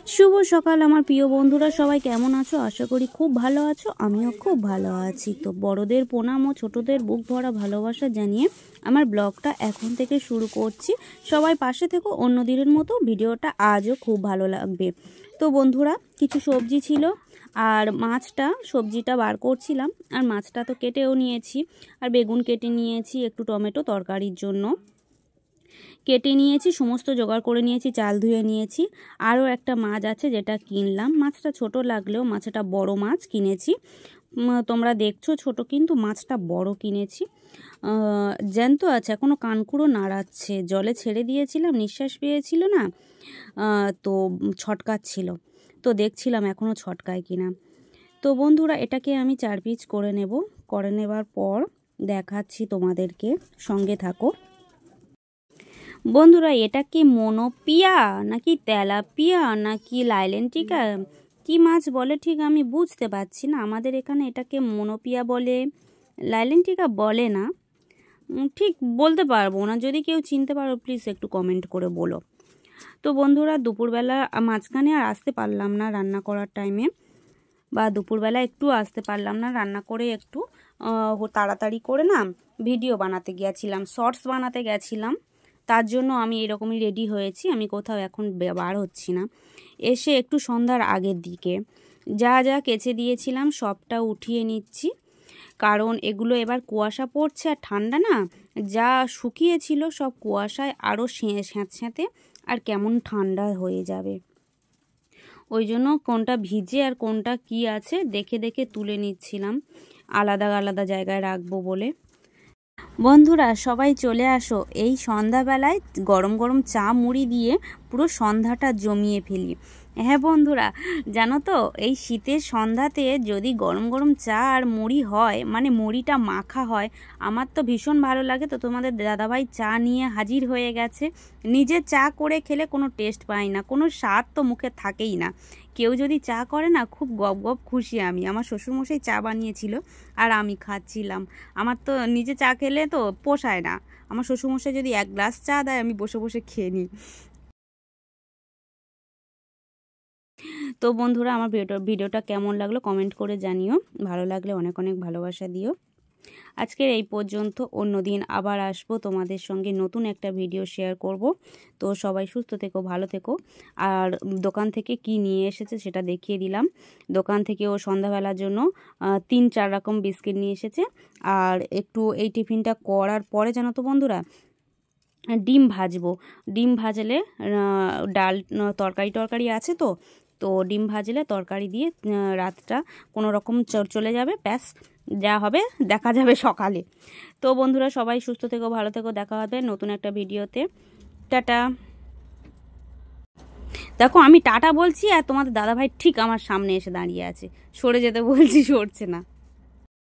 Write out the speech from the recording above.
शुभ सकाल आमार प्रिय बंधुरा सबाई केमन आछो। आशा करी खूब भालो आछो। आमिओ खूब भालो आछि। तो बड़ोदेर प्रणाम और छोटोदेर बुक भरा भालोबासा जानिए आमार ब्लगटा एखन थेके शुरू करछि। सबाई पाशे थेको अन्य दिनेर मतो भिडियोटा आजो खूब भालो लागबे। तो बंधुरा किछु सब्जी छिलो और माछटा सब्जीटा बार करछिलाम और माछटा तो केटेओ नियेछि और बेगुन केटे नियेछि एकटु टमेटो तरकारिर जोन्नो केटे नियेछि समस्त जोगाड़ करे नियेछि चाल धुए नियेछि आरो एकटा माछ आछे जेटा किनलाम माछटा छोटो लागलेও माछटा बड़ो माछ किनेछि तोमरा देखछो छोटो किन्तु माछटा बड़ो किनेछि জ্যান্ত আছে এখনো কানকুড়ো নাড়াচ্ছে জলে ছেড়ে দিয়েছিলাম নিঃশ্বাস পেয়েছিল না তো ছটকাচ্ছিল তো দেখছিলাম এখনো ছটকায় কিনা। তো বন্ধুরা এটাকে আমি 4 পিস করে নেব করে নেবার পর দেখাচ্ছি তোমাদেরকে সঙ্গে থাকো। বন্ধুরা এটা কি মনোপিয়া নাকি তেলাপিয়া নাকি লাইলেন্টিকা কি মাছ বলে ঠিক আমি বুঝতে পারছি না। আমাদের এখানে এটাকে মনোপিয়া বলে লাইলেন্টিকা বলে না ঠিক বলতে পারবো না। যদি কেউ চিনতে পারো প্লিজ একটু কমেন্ট করে বলো। তো বন্ধুরা দুপুরবেলা মাঝখানে আর আসতে পারলাম না রান্না করার টাইমে বা দুপুরবেলা একটু আসতে পারলাম না রান্না করে একটু তাড়াতাড়ি করে না ভিডিও বানাতে গিয়েছিলাম শর্টস বানাতে গেছিলাম তার জন্য আমি এরকমই রেডি হয়েছি। আমি কোথাও এখন বার হচ্ছি না। এসে একটু সন্ধ্যার আগের দিকে যা যা কেচে দিয়েছিলাম সবটা উঠিয়ে নিচ্ছি কারণ এগুলো এবার কুয়াশা পড়ছে আর ঠান্ডা না যা শুকিয়েছিল সব কুয়াশায় আরও স্যাঁতস্যাঁতে আর কেমন ঠান্ডা হয়ে যাবে ওই জন্য কোনটা ভিজে আর কোনটা কি আছে দেখে দেখে তুলে নিচ্ছিলাম আলাদা আলাদা জায়গায় রাখবো বলে। বন্ধুরা সবাই চলে আসো এই সন্ধ্যাবেলায় গরম গরম চা মুড়ি দিয়ে পুরো সন্ধ্যাটা জমিয়ে ফেলি। হ্যাঁ বন্ধুরা জানো তো এই শীতের সন্ধ্যাতে যদি গরম গরম চা আর মুড়ি হয় মানে মুড়িটা মাখা হয় আমার তো ভীষণ ভালো লাগে। তো তোমাদের দাদাভাই চা নিয়ে হাজির হয়ে গেছে। নিজে চা করে খেলে কোনো টেস্ট পাই না কোনো স্বাদ তো মুখে থাকেই না। কেউ যদি চা করে না খুব গপ গপ খুশি আমি। আমার শ্বশুরমশাই চা বানিয়েছিল আর আমি খাচ্ছিলাম। আমার তো নিজে চা খেলে তো পোষায় না। আমার শ্বশুরমশাই যদি 1 গ্লাস চা দেয় আমি বসে বসে খেয়ে নিই। তো বন্ধুরা আমার ভিডিওটা কেমন লাগলো কমেন্ট করে জানিও। ভালো লাগলে অনেক অনেক ভালোবাসা দিও। আজকের এই পর্যন্ত অন্য দিন আবার আসবো তোমাদের সঙ্গে নতুন একটা ভিডিও শেয়ার করব। তো সবাই সুস্থ থেকো ভালো থেকো। আর দোকান থেকে কি নিয়ে এসেছে সেটা দেখিয়ে দিলাম। দোকান থেকে ও সন্ধ্যাবেলার জন্য 3-4 রকম বিস্কিট নিয়ে এসেছে আর একটু এই টিফিনটা করার পরে জানো তো বন্ধুরা ডিম ভাজবো। ডিম ভাজলে ডাল তরকারি আছে তো তো ডিম ভাজলে তরকারি দিয়ে রাতটা কোনো রকম চলে যাবে ব্যাস যা হবে দেখা যাবে সকালে। তো বন্ধুরা সবাই সুস্থ থেকো ভালো থেকো দেখা হবে নতুন একটা ভিডিওতে। টাটা। দেখো আমি টাটা বলছি আর তোমাদের দাদাভাই ঠিক আমার সামনে এসে দাঁড়িয়ে আছে সরে যেতে বলছি সরছে না।